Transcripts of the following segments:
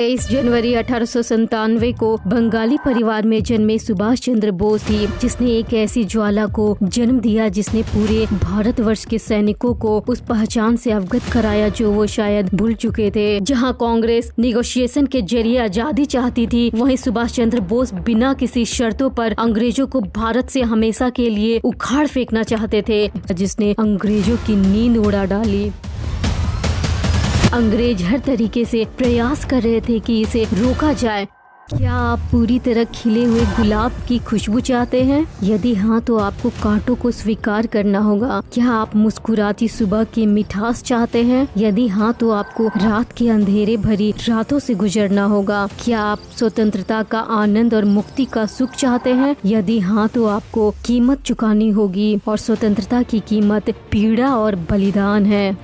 23 जनवरी 1897 को बंगाली परिवार में जन्मे सुभाष चंद्र बोस थी, जिसने एक ऐसी ज्वाला को जन्म दिया जिसने पूरे भारतवर्ष के सैनिकों को उस पहचान से अवगत कराया जो वो शायद भूल चुके थे। जहां कांग्रेस निगोशिएशन के जरिए आजादी चाहती थी, वहीं सुभाष चंद्र बोस बिना किसी शर्तों पर अंग्रेजों को भारत से हमेशा के लिए उखाड़ फेंकना चाहते थे, जिसने अंग्रेजों की नींद उड़ा डाली। अंग्रेज हर तरीके से प्रयास कर रहे थे कि इसे रोका जाए। क्या आप पूरी तरह खिले हुए गुलाब की खुशबू चाहते हैं? यदि हाँ, तो आपको कांटों को स्वीकार करना होगा। क्या आप मुस्कुराती सुबह की मिठास चाहते हैं? यदि हाँ, तो आपको रात के अंधेरे भरी रातों से गुजरना होगा। क्या आप स्वतंत्रता का आनंद और मुक्ति का सुख चाहते हैं? यदि हाँ, तो आपको कीमत चुकानी होगी, और स्वतंत्रता की कीमत पीड़ा और बलिदान है।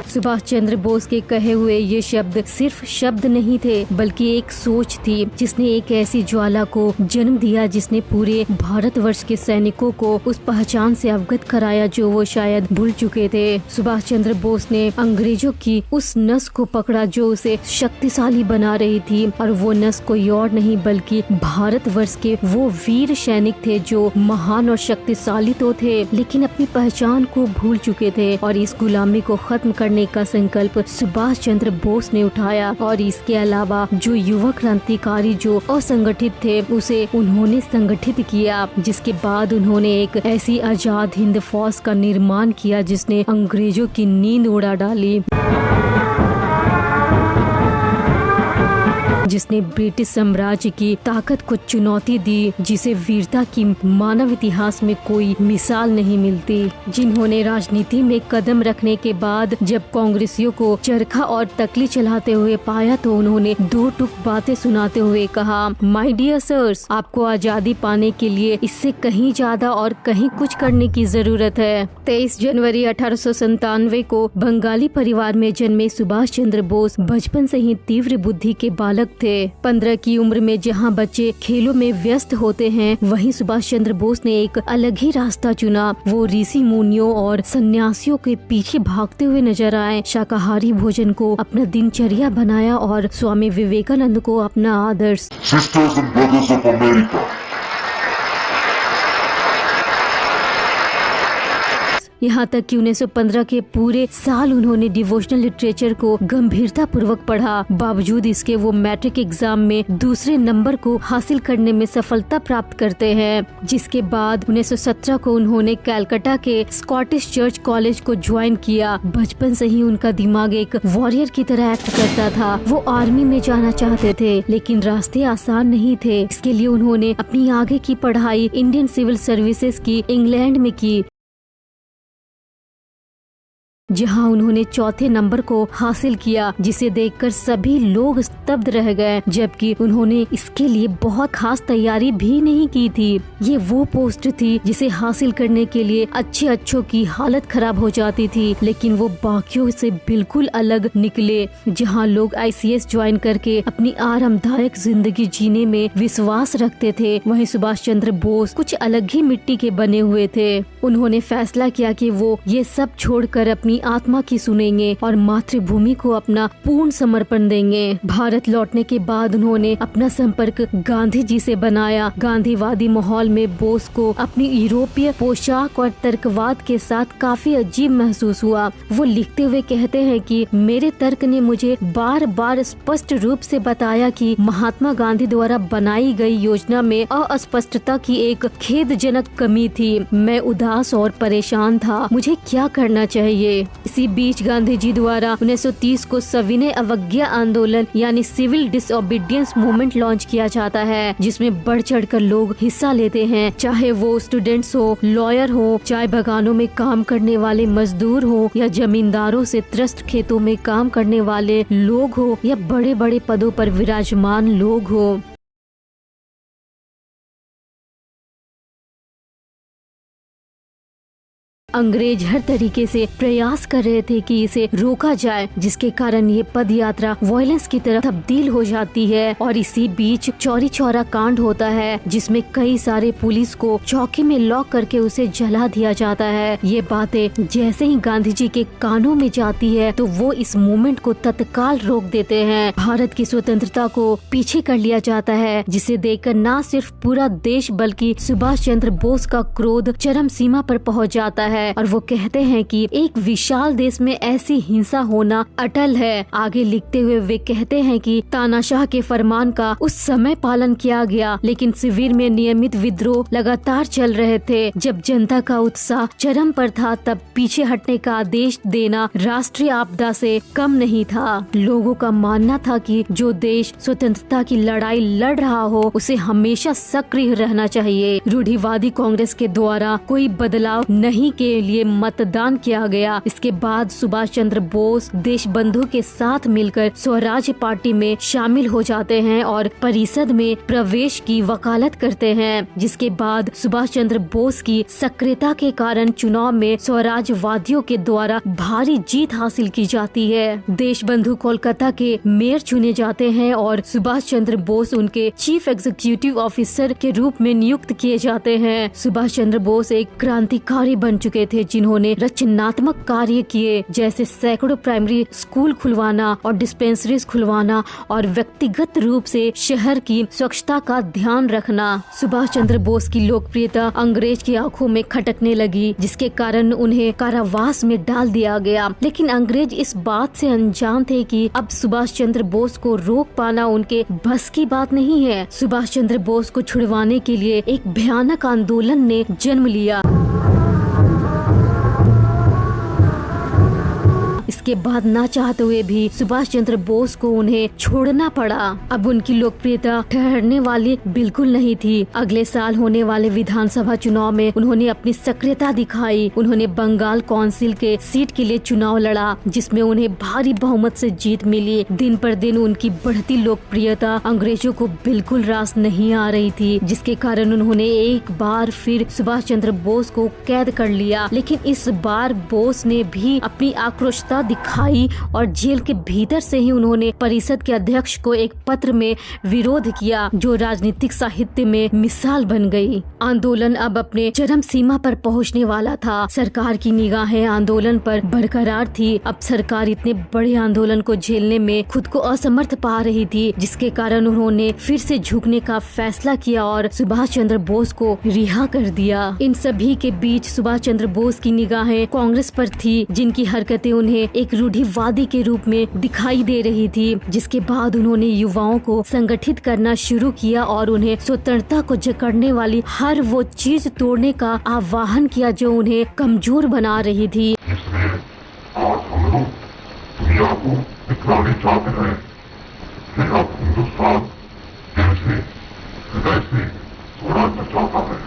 सुभाष चंद्र बोस के कहे हुए ये शब्द सिर्फ शब्द नहीं थे, बल्कि एक सोच थी जिसने एक ऐसी ज्वाला को जन्म दिया जिसने पूरे भारतवर्ष के सैनिकों को उस पहचान से अवगत कराया जो वो शायद भूल चुके थे। सुभाष चंद्र बोस ने अंग्रेजों की उस नस को पकड़ा जो उसे शक्तिशाली बना रही थी, और वो नस कोई और नहीं बल्कि भारतवर्ष के वो वीर सैनिक थे जो महान और शक्तिशाली तो थे, लेकिन अपनी पहचान को भूल चुके थे। और इस गुलामी को खत्म करने का संकल्प सुभाष चंद्र बोस ने उठाया। और इसके अलावा जो युवा क्रांतिकारी जो असंगठित थे, उसे उन्होंने संगठित किया, जिसके बाद उन्होंने एक ऐसी आजाद हिंद फौज का निर्माण किया जिसने अंग्रेजों की नींद उड़ा डाली, जिसने ब्रिटिश साम्राज्य की ताकत को चुनौती दी, जिसे वीरता की मानव इतिहास में कोई मिसाल नहीं मिलती। जिन्होंने राजनीति में कदम रखने के बाद जब कांग्रेसियों को चरखा और तकली चलाते हुए पाया, तो उन्होंने दो टूक बातें सुनाते हुए कहा, माय डियर सर्स, आपको आजादी पाने के लिए इससे कहीं ज्यादा और कहीं कुछ करने की जरूरत है। 23 जनवरी 1897 को बंगाली परिवार में जन्मे सुभाष चंद्र बोस बचपन से ही तीव्र बुद्धि के बालक थे। 15 की उम्र में जहां बच्चे खेलों में व्यस्त होते हैं, वहीं सुभाष चंद्र बोस ने एक अलग ही रास्ता चुना। वो ऋषि मुनियों और सन्यासियों के पीछे भागते हुए नजर आए, शाकाहारी भोजन को अपना दिनचर्या बनाया और स्वामी विवेकानंद को अपना आदर्श। Sisters and brothers of America. यहाँ तक कि 1915 के पूरे साल उन्होंने डिवोशनल लिटरेचर को गंभीरता पूर्वक पढ़ा। बावजूद इसके वो मैट्रिक एग्जाम में दूसरे नंबर को हासिल करने में सफलता प्राप्त करते हैं, जिसके बाद 1917 को उन्होंने कलकत्ता के स्कॉटिश चर्च कॉलेज को ज्वाइन किया। बचपन से ही उनका दिमाग एक वॉरियर की तरह एक्ट करता था। वो आर्मी में जाना चाहते थे, लेकिन रास्ते आसान नहीं थे। इसके लिए उन्होंने अपनी आगे की पढ़ाई इंडियन सिविल सर्विसेज की इंग्लैंड में की, जहां उन्होंने चौथे नंबर को हासिल किया, जिसे देखकर सभी लोग स्तब्ध रह गए, जबकि उन्होंने इसके लिए बहुत खास तैयारी भी नहीं की थी। ये वो पोस्ट थी जिसे हासिल करने के लिए अच्छों की हालत खराब हो जाती थी, लेकिन वो बाकियों से बिल्कुल अलग निकले, जहां लोग ICS ज्वाइन करके अपनी आरामदायक जिंदगी जीने में विश्वास रखते थे, वहीं सुभाष चंद्र बोस कुछ अलग ही मिट्टी के बने हुए थे। उन्होंने फैसला किया कि वो ये सब छोड़कर अपनी आत्मा की सुनेंगे और मातृभूमि को अपना पूर्ण समर्पण देंगे। भारत लौटने के बाद उन्होंने अपना संपर्क गांधी जी से बनाया। गांधीवादी माहौल में बोस को अपनी यूरोपीय पोशाक और तर्कवाद के साथ काफी अजीब महसूस हुआ। वो लिखते हुए कहते हैं कि मेरे तर्क ने मुझे बार बार स्पष्ट रूप से बताया कि महात्मा गांधी द्वारा बनाई गई योजना में अस्पष्टता की एक खेदजनक कमी थी। मैं उदास और परेशान था, मुझे क्या करना चाहिए। इसी बीच गांधी जी द्वारा 1930 को सविनय अवज्ञा आंदोलन यानी सिविल डिसओबीडियंस मूवमेंट लॉन्च किया जाता है, जिसमें बढ़ चढ़कर लोग हिस्सा लेते हैं, चाहे वो स्टूडेंट्स हो, लॉयर हो, चाय बागानों में काम करने वाले मजदूर हो, या जमींदारों से त्रस्त खेतों में काम करने वाले लोग हो, या बड़े बड़े पदों पर विराजमान लोग हो। अंग्रेज हर तरीके से प्रयास कर रहे थे कि इसे रोका जाए, जिसके कारण ये पद यात्रा वायलेंस की तरफ तब्दील हो जाती है। और इसी बीच चौरी चौरा कांड होता है, जिसमें कई सारे पुलिस को चौकी में लॉक करके उसे जला दिया जाता है। ये बातें जैसे ही गांधी जी के कानों में जाती है तो वो इस मूवमेंट को तत्काल रोक देते हैं। भारत की स्वतंत्रता को पीछे कर लिया जाता है, जिसे देखकर न सिर्फ पूरा देश बल्कि सुभाष चंद्र बोस का क्रोध चरम सीमा पर पहुंच जाता है और वो कहते हैं कि एक विशाल देश में ऐसी हिंसा होना अटल है। आगे लिखते हुए वे कहते हैं कि तानाशाह के फरमान का उस समय पालन किया गया, लेकिन शिविर में नियमित विद्रोह लगातार चल रहे थे। जब जनता का उत्साह चरम पर था तब पीछे हटने का आदेश देना राष्ट्रीय आपदा से कम नहीं था। लोगों का मानना था कि जो देश स्वतंत्रता की लड़ाई लड़ रहा हो उसे हमेशा सक्रिय रहना चाहिए। रूढ़िवादी कांग्रेस के द्वारा कोई बदलाव नहीं के लिए मतदान किया गया। इसके बाद सुभाष चंद्र बोस देशबंधु के साथ मिलकर स्वराज्य पार्टी में शामिल हो जाते हैं और परिषद में प्रवेश की वकालत करते हैं, जिसके बाद सुभाष चंद्र बोस की सक्रियता के कारण चुनाव में स्वराज्यवादियों के द्वारा भारी जीत हासिल की जाती है। देशबंधु कोलकाता के मेयर चुने जाते हैं और सुभाष चंद्र बोस उनके चीफ एग्जीक्यूटिव ऑफिसर के रूप में नियुक्त किए जाते हैं। सुभाष चंद्र बोस एक क्रांतिकारी बन चुके थे, जिन्होंने रचनात्मक कार्य किए, जैसे सैकड़ों प्राइमरी स्कूल खुलवाना और डिस्पेंसरीज खुलवाना और व्यक्तिगत रूप से शहर की स्वच्छता का ध्यान रखना। सुभाष चंद्र बोस की लोकप्रियता अंग्रेज की आंखों में खटकने लगी, जिसके कारण उन्हें कारावास में डाल दिया गया। लेकिन अंग्रेज इस बात से अनजान थे कि अब सुभाष चंद्र बोस को रोक पाना उनके बस की बात नहीं है। सुभाष चंद्र बोस को छुड़वाने के लिए एक भयानक आंदोलन ने जन्म लिया। इसके बाद ना चाहते हुए भी सुभाष चंद्र बोस को उन्हें छोड़ना पड़ा। अब उनकी लोकप्रियता ठहरने वाली बिल्कुल नहीं थी। अगले साल होने वाले विधानसभा चुनाव में उन्होंने अपनी सक्रियता दिखाई। उन्होंने बंगाल काउंसिल के सीट के लिए चुनाव लड़ा, जिसमें उन्हें भारी बहुमत से जीत मिली। दिन पर दिन उनकी बढ़ती लोकप्रियता अंग्रेजों को बिल्कुल रास नहीं आ रही थी, जिसके कारण उन्होंने एक बार फिर सुभाष चंद्र बोस को कैद कर लिया। लेकिन इस बार बोस ने भी अपनी आक्रोशता दिखाई और जेल के भीतर से ही उन्होंने परिषद के अध्यक्ष को एक पत्र में विरोध किया, जो राजनीतिक साहित्य में मिसाल बन गई। आंदोलन अब अपने चरम सीमा पर पहुंचने वाला था। सरकार की निगाहें आंदोलन पर बरकरार थी। अब सरकार इतने बड़े आंदोलन को झेलने में खुद को असमर्थ पा रही थी, जिसके कारण उन्होंने फिर से झुकने का फैसला किया और सुभाष चंद्र बोस को रिहा कर दिया। इन सभी के बीच सुभाष चंद्र बोस की निगाहें कांग्रेस पर थी, जिनकी हरकतें उन्हें एक रूढ़िवादी के रूप में दिखाई दे रही थी। जिसके बाद उन्होंने युवाओं को संगठित करना शुरू किया और उन्हें स्वतंत्रता को जकड़ने वाली हर वो चीज तोड़ने का आह्वान किया जो उन्हें कमजोर बना रही थी। आज हम लोग दुनिया को दिखलाने चाहते हैं कि अब हिंदुस्तान कैसे कैसे स्वराज्य चाहता है।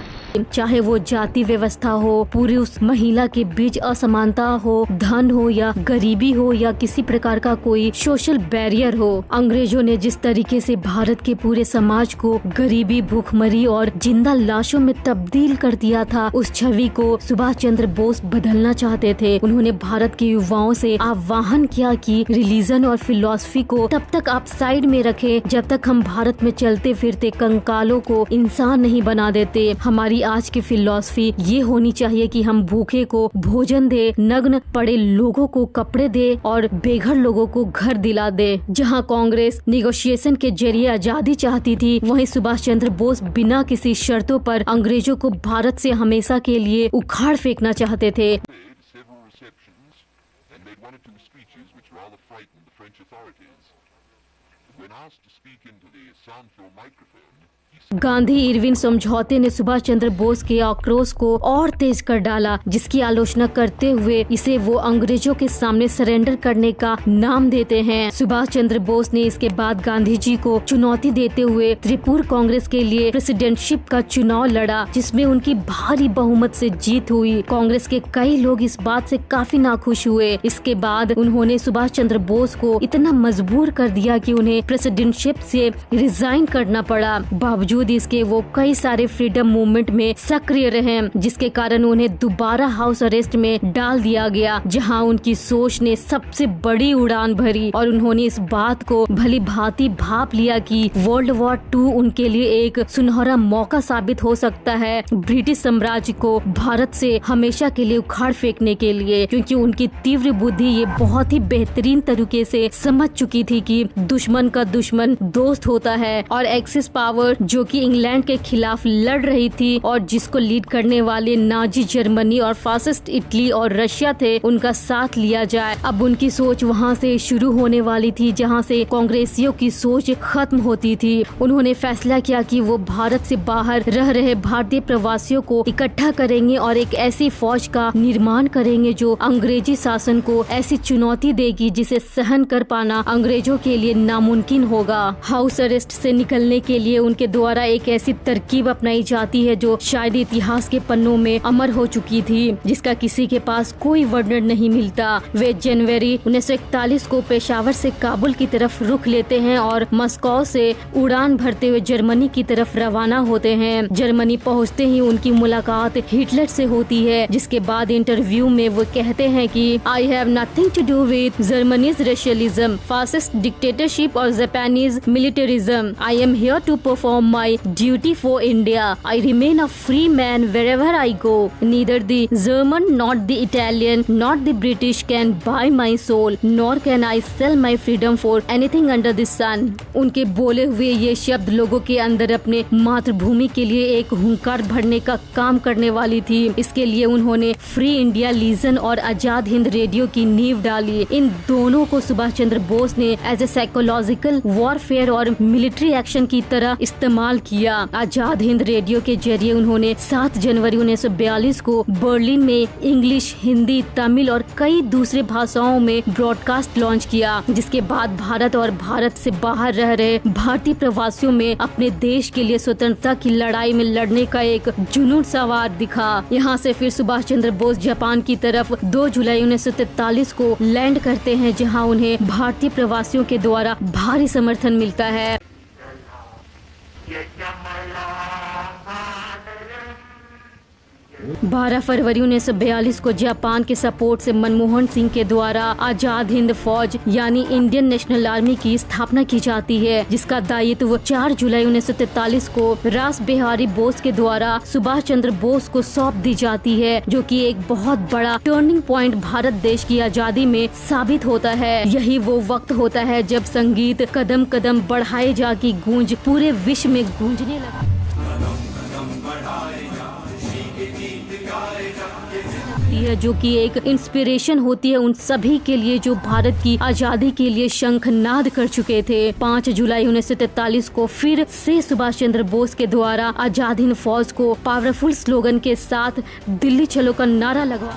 चाहे वो जाति व्यवस्था हो, पूरी उस महिला के बीच असमानता हो, धन हो या गरीबी हो या किसी प्रकार का कोई सोशल बैरियर हो। अंग्रेजों ने जिस तरीके से भारत के पूरे समाज को गरीबी, भूखमरी और जिंदा लाशों में तब्दील कर दिया था, उस छवि को सुभाष चंद्र बोस बदलना चाहते थे। उन्होंने भारत के युवाओं से आह्वान किया कि रिलीजन और फिलॉसफी को तब तक आप साइड में रखें जब तक हम भारत में चलते फिरते कंकालों को इंसान नहीं बना देते। हमारी आज की फिलॉसफी ये होनी चाहिए कि हम भूखे को भोजन दे, नग्न पड़े लोगों को कपड़े दे और बेघर लोगों को घर दिला दे। जहां कांग्रेस निगोशिएशन के जरिए आजादी चाहती थी, वहीं सुभाष चंद्र बोस बिना किसी शर्तों पर अंग्रेजों को भारत से हमेशा के लिए उखाड़ फेंकना चाहते थे। गांधी इरविन समझौते ने सुभाष चंद्र बोस के आक्रोश को और तेज कर डाला, जिसकी आलोचना करते हुए इसे वो अंग्रेजों के सामने सरेंडर करने का नाम देते हैं। सुभाष चंद्र बोस ने इसके बाद गांधी जी को चुनौती देते हुए त्रिपुर कांग्रेस के लिए प्रेसिडेंटशिप का चुनाव लड़ा, जिसमें उनकी भारी बहुमत से जीत हुई। कांग्रेस के कई लोग इस बात से काफी नाखुश हुए। इसके बाद उन्होंने सुभाष चंद्र बोस को इतना मजबूर कर दिया कि उन्हें प्रेसिडेंटशिप से रिजाइन करना पड़ा। बावजूद बावजूद इसके वो कई सारे फ्रीडम मूवमेंट में सक्रिय रहे, जिसके कारण उन्हें दोबारा हाउस अरेस्ट में डाल दिया गया, जहां उनकी सोच ने सबसे बड़ी उड़ान भरी और उन्होंने इस बात को भली भांति भाप लिया कि वर्ल्ड वॉर 2 उनके लिए एक सुनहरा मौका साबित हो सकता है ब्रिटिश साम्राज्य को भारत से हमेशा के लिए उखाड़ फेंकने के लिए, क्योंकि उनकी तीव्र बुद्धि ये बहुत ही बेहतरीन तरीके से समझ चुकी थी कि दुश्मन का दुश्मन दोस्त होता है। और एक्सिस पावर जो कि इंग्लैंड के खिलाफ लड़ रही थी और जिसको लीड करने वाले नाजी जर्मनी और फासिस्ट इटली और रशिया थे, उनका साथ लिया जाए। अब उनकी सोच वहाँ से शुरू होने वाली थी जहाँ से कांग्रेसियों की सोच खत्म होती थी। उन्होंने फैसला किया कि वो भारत से बाहर रह रहे भारतीय प्रवासियों को इकट्ठा करेंगे और एक ऐसी फौज का निर्माण करेंगे जो अंग्रेजी शासन को ऐसी चुनौती देगी जिसे सहन कर पाना अंग्रेजों के लिए नामुमकिन होगा। हाउस अरेस्ट से निकलने के लिए उनके द्वारा एक ऐसी तरकीब अपनाई जाती है जो शायद इतिहास के पन्नों में अमर हो चुकी थी, जिसका किसी के पास कोई वर्णन नहीं मिलता। वे जनवरी 1941 को पेशावर से काबुल की तरफ रुख लेते हैं और मस्को से उड़ान भरते हुए जर्मनी की तरफ रवाना होते हैं। जर्मनी पहुंचते ही उनकी मुलाकात हिटलर से होती है, जिसके बाद इंटरव्यू में वो कहते हैं कि I have nothing to do with Germany's racialism, fascist dictatorship और Japanese militarism. I am here to perform my duty for India. I remain a free man wherever I go. Neither the German not the Italian not the British can buy my soul nor can I sell my freedom for anything under the sun. उनके बोले हुए ये शब्द लोगों के अंदर अपने मातृभूमि के लिए एक हुंकार भरने का काम करने वाली थी। इसके लिए उन्होंने फ्री इंडिया लीजन और आजाद हिंद रेडियो की नींव डाली। इन दोनों को सुभाष चंद्र बोस ने एज ए साइकोलॉजिकल वॉरफेयर और मिलिट्री एक्शन की तरह इस्तेमाल किया। आजाद हिंद रेडियो के जरिए उन्होंने 7 जनवरी 1942 को बर्लिन में इंग्लिश, हिंदी, तमिल और कई दूसरे भाषाओं में ब्रॉडकास्ट लॉन्च किया, जिसके बाद भारत और भारत से बाहर रह रहे भारतीय प्रवासियों में अपने देश के लिए स्वतंत्रता की लड़ाई में लड़ने का एक जुनून सवार दिखा। यहाँ से फिर सुभाष चंद्र बोस जापान की तरफ 2 जुलाई 1943 को लैंड करते हैं, जहाँ उन्हें भारतीय प्रवासियों के द्वारा भारी समर्थन मिलता है। 12 फरवरी 1942 को जापान के सपोर्ट से मनमोहन सिंह के द्वारा आजाद हिंद फौज यानी इंडियन नेशनल आर्मी की स्थापना की जाती है, जिसका दायित्व 4 जुलाई 1943 को रास बिहारी बोस के द्वारा सुभाष चंद्र बोस को सौंप दी जाती है, जो कि एक बहुत बड़ा टर्निंग पॉइंट भारत देश की आजादी में साबित होता है। यही वो वक्त होता है जब संगीत कदम कदम बढ़ाए जा की गूंज पूरे विश्व में गूंजने लगा है, जो कि एक इंस्पिरेशन होती है उन सभी के लिए जो भारत की आजादी के लिए शंखनाद कर चुके थे। 5 जुलाई 1943 को फिर से सुभाष चंद्र बोस के द्वारा आजाद हिंद फौज को पावरफुल स्लोगन के साथ दिल्ली चलो का नारा लगवा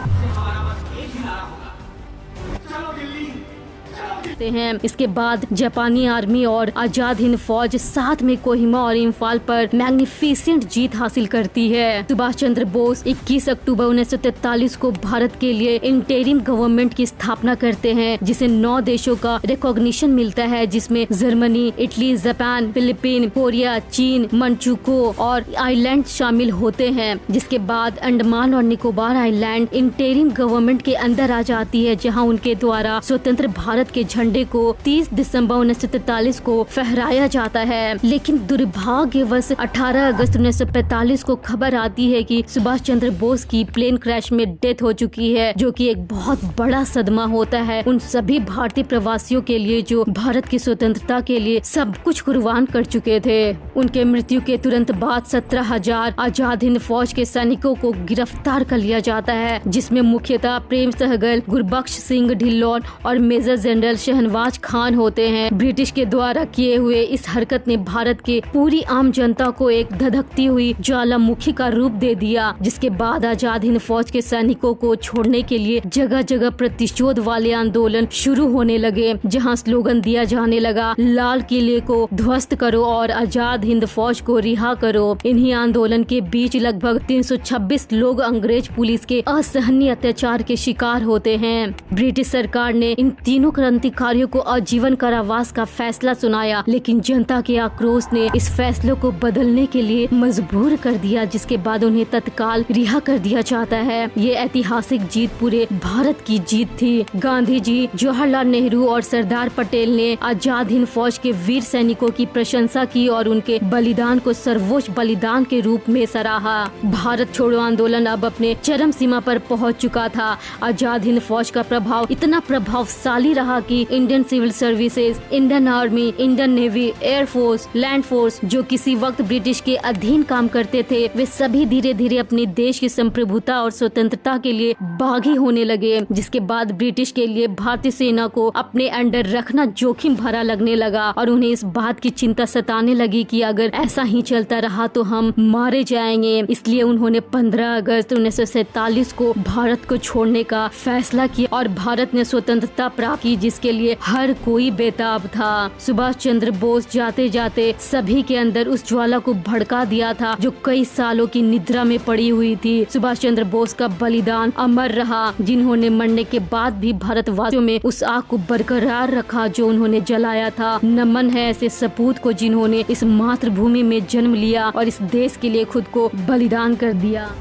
हैं। इसके बाद जापानी आर्मी और आजाद हिंद फौज साथ में कोहिमा और इम्फाल पर मैग्निफिसेंट जीत हासिल करती है। सुभाष चंद्र बोस 21 अक्टूबर 1943 को भारत के लिए इंटरिम गवर्नमेंट की स्थापना करते हैं, जिसे 9 देशों का रिकॉग्निशन मिलता है, जिसमें Germany, Italy, Japan, Philippine, Korea, चीन, मंचुको और आइलैंड शामिल होते हैं। जिसके बाद अंडमान और निकोबार आइलैंड इंटरिम गवर्नमेंट के अंदर आ जाती है, जहां उनके द्वारा स्वतंत्र भारत के झंडे को 30 दिसंबर 1943 को फहराया जाता है। लेकिन दुर्भाग्यवश 18 अगस्त 1945 को खबर आती है कि सुभाष चंद्र बोस की प्लेन क्रैश में डेथ हो चुकी है, जो कि एक बहुत बड़ा सदमा होता है उन सभी भारतीय प्रवासियों के लिए जो भारत की स्वतंत्रता के लिए सब कुछ कुर्बान कर चुके थे। उनके मृत्यु के तुरंत बाद 17,000 आजाद हिंद फौज के सैनिकों को गिरफ्तार कर लिया जाता है, जिसमें मुख्यतः प्रेम सहगल, गुरबख्श सिंह ढिल्लोन और मेजर जनरल शहनवाज खान होते हैं। ब्रिटिश के द्वारा किए हुए इस हरकत ने भारत के पूरी आम जनता को एक धधकती हुई ज्वालामुखी का रूप दे दिया, जिसके बाद आजाद हिंद फौज के सैनिकों को छोड़ने के लिए जगह जगह प्रतिशोध वाले आंदोलन शुरू होने लगे, जहां स्लोगन दिया जाने लगा, लाल किले को ध्वस्त करो और आजाद हिंद फौज को रिहा करो। इन्हीं आंदोलन के बीच लगभग 326 लोग अंग्रेज पुलिस के असहनीय अत्याचार के शिकार होते हैं। ब्रिटिश सरकार ने इन तीनों क्रांतिकारी क्रांतिकारियों को आजीवन कारावास का फैसला सुनाया, लेकिन जनता के आक्रोश ने इस फैसले को बदलने के लिए मजबूर कर दिया, जिसके बाद उन्हें तत्काल रिहा कर दिया जाता है। ये ऐतिहासिक जीत पूरे भारत की जीत थी। गांधी जी, जवाहरलाल नेहरू और सरदार पटेल ने आजाद हिंद फौज के वीर सैनिकों की प्रशंसा की और उनके बलिदान को सर्वोच्च बलिदान के रूप में सराहा। भारत छोड़ो आंदोलन अब अपने चरम सीमा पर पहुंच चुका था। आजाद हिंद फौज का प्रभाव इतना प्रभावशाली रहा कि Indian civil services, Indian army, Indian navy, air force, land force जो किसी वक्त ब्रिटिश के अधीन काम करते थे, वे सभी धीरे धीरे अपने देश की संप्रभुता और स्वतंत्रता के लिए बागी होने लगे, जिसके बाद ब्रिटिश के लिए भारतीय सेना को अपने अंडर रखना जोखिम भरा लगने लगा और उन्हें इस बात की चिंता सताने लगी कि अगर ऐसा ही चलता रहा तो हम मारे जाएंगे। इसलिए उन्होंने 15 अगस्त 1947 को भारत को छोड़ने का फैसला किया और भारत ने स्वतंत्रता प्राप्त की, जिसके लिए हर कोई बेताब था। सुभाष चंद्र बोस जाते जाते सभी के अंदर उस ज्वाला को भड़का दिया था जो कई सालों की निद्रा में पड़ी हुई थी। सुभाष चंद्र बोस का बलिदान अमर रहा, जिन्होंने मरने के बाद भी भारतवासियों में उस आग को बरकरार रखा जो उन्होंने जलाया था। नमन है ऐसे सपूत को जिन्होंने इस मातृभूमि में जन्म लिया और इस देश के लिए खुद को बलिदान कर दिया।